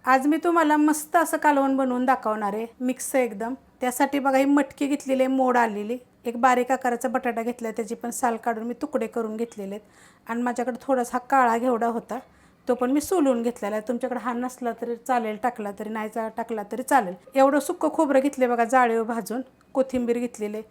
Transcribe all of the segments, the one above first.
आज मी तुम्हाला मस्त असं कालवण बनवून दाखवणार आहे, मिक्स एकदम। त्यासाठी बघा ही मटकी घेतलेली आहे, मोड आलेली। एक बारीक आकाराचा बटाटा घेतला, त्याची पण साल काढून मी तुकडे करून घेतलेले आहेत। आणि माझ्याकडे थोडासा काळा घेवडा होता, तो पण मी सोलून घेतलेला आहे। तुमच्याकडे हा नसला तरी चालेल, टाकला तरी नाही टाकला तरी चालेल। एवढं सुक्क खोबरं घेतले बघा, जाळीवर भाजून। कोथिंबीर घेतलेले,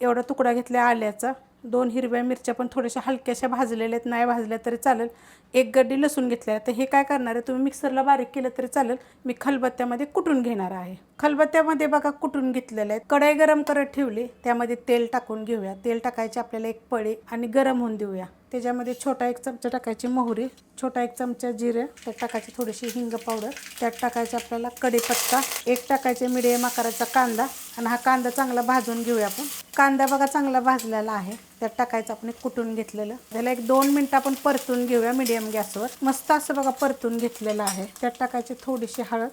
एवढा तुकडा घेतला आल्याचा। 2 हिरव्या मिरच्या पण थोड्याशा हलक्याशा भाजलेल्या आहेत, नाही भाजल्या तरी चालेल। एक गड्डी लसूण घेतला आहे। तर हे काय करणार आहे, तुम्ही मिक्सरला बारीक केलं तरी चालेल, मी खलबत्त्यामध्ये कुटून घेणार आहे। खलबत्त्यामध्ये बघा कुटून घेतलेलं आहे। कढई गरम करत ठेवली, त्यामध्ये तेल टाकून घेऊया। तेल टाकायचे आपल्याला एक पळी आणि गरम होऊन देऊया। त्याच्यामध्ये छोटा 1 चमचा टाकायची मोहरी, छोटा 1 चमचा जिरे, त्यात टाकायची थोडीशी हिंग पावडर, त्यात टाकायचं आपल्याला कढीपत्ता, एक टाकायचे मीडियम आकाराचा कांदा। आणि हा कांदा चांगला भाजून घेऊया आपण। कांदा बघा चांगला भाजलेला आहे, त्यात टाकायचं आपण कुटून घेतलेलं। त्याला 1-2 मिनिटं आपण परतून घेऊया मीडियम गॅसवर। मस्त असं बघा परतून घेतलेलं आहे। त्यात टाकायची थोडीशी हळद,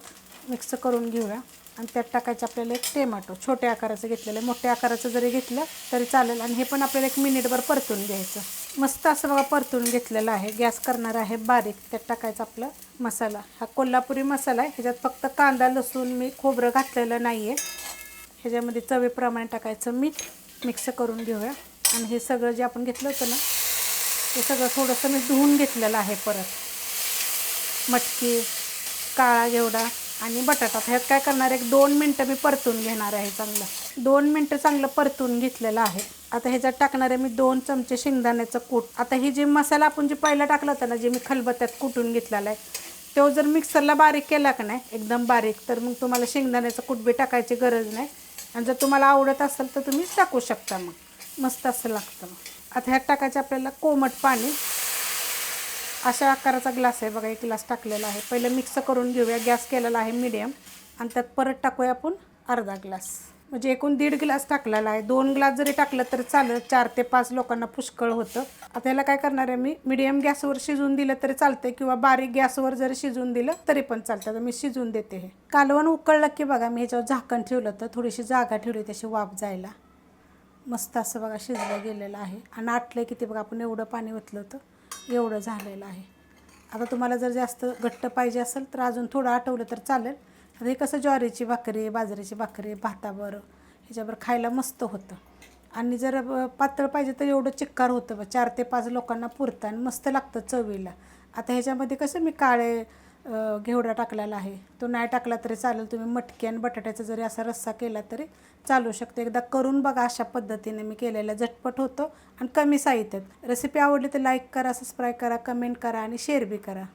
मिक्स करून घेऊया। आणि त्यात टाकायचं आपल्याला 1 टोमॅटो, छोट्या आकाराचं घेतलेलं आहे, मोठ्या आकाराचं जरी घेतलं तरी चालेल। आणि हे पण आपल्याला 1 मिनिटभर परतून घ्यायचं। मस्त असं बघा परतून घेतलेलं आहे। गॅस करणार आहे बारीक। त्यात टाकायचं आपलं मसाला, हा कोल्हापुरी मसाला आहे। ह्याच्यात फक्त कांदा लसूण मी खोबरं घातलेलं नाही आहे। ह्याच्यामध्ये चवीप्रमाणे टाकायचं मीठ, मिक्स करून घेऊया। आणि हे सगळं जे आपण घेतलं होतं ना, ते सगळं थोडंसं मी धुवून घेतलेलं आहे। परत मटकी, काळा घेवडा आणि बटाटा, ह्यात काय करणार आहे, 1-2 मिनटं मी परतून घेणार आहे चांगलं। 2 मिनटं चांगलं परतून घेतलेलं आहे। आता ह्याच्यात टाकणार आहे मी 2 चमचे शेंगदाण्याचं कूट। आता ही जी मसाला आपण जे पहिला टाकला होता ना, जे मी खलबत्त्यात कुटून घेतलेला आहे, तो जर मिक्सरला बारीक केला का नाही एकदम बारीक, तर मग तुम्हाला शेंगदाण्याचं कूट बी टाकायची गरज नाही। आणि जर तुम्हाला आवडत असेल तर तुम्ही टाकू शकता, मग मस्त असं लागतं। आता ह्यात टाकायचं आपल्याला कोमट पाणी। अशा आकाराचा ग्लास आहे बघा, 1 ग्लास टाकलेला आहे। पहिलं मिक्स करून घेऊया, गॅस केलेला आहे मीडियम। आणि त्यात परत टाकूया आपण अर्धा ग्लास, म्हणजे एकूण 1.5 ग्लास टाकलेला आहे। 2 ग्लास जरी टाकलं तरी चालेल, 4 ते 5 लोकांना पुष्कळ होतं। आता याला काय करणार आहे, मी मीडियम गॅसवर शिजवून दिलं तरी चालतंय, किंवा बारीक गॅसवर जरी शिजवून दिलं तरी पण चालतं। तर मी शिजवून देते। हे कालवण उकळलं की बघा, मी ह्याच्यावर झाकण ठेवलं तर थोडीशी जागा ठेवली त्याची वाफ जायला। मस्त असं बघा शिजलं गेलेलं आहे। आणि आटलं किती बघा, आपण एवढं पाणी ओतलं होतं, एवढं झालेलं आहे। आता तुम्हाला जर जास्त घट्ट पाहिजे असेल तर अजून थोडं आटवलं तर चालेल। आता हे कसं ज्वारीची भाकरी, बाजरीची भाकरी, भाताबरोबर ह्याच्याबरोबर खायला मस्त होतं। आणि जर पातळ पाहिजे तर एवढं चिक्कार होतं, 4 ते 5 लोकांना पुरतं आणि मस्त लागतं चवीला। आता ह्याच्यामध्ये कसं मी काळे घेवडा टाकलेला आहे, तो नाही टाकला तरी चालेल। तुम्ही मटकी आणि बटाट्याचा जरी असा रस्सा केला तरी चालू शकतो। एकदा करून बघा, अशा पद्धतीने मी केलेलं झटपट होतं आणि कमी साहित्यात। रेसिपी आवडली तर लाईक करा, सबस्क्राईब करा, कमेंट करा आणि शेअर बी करा।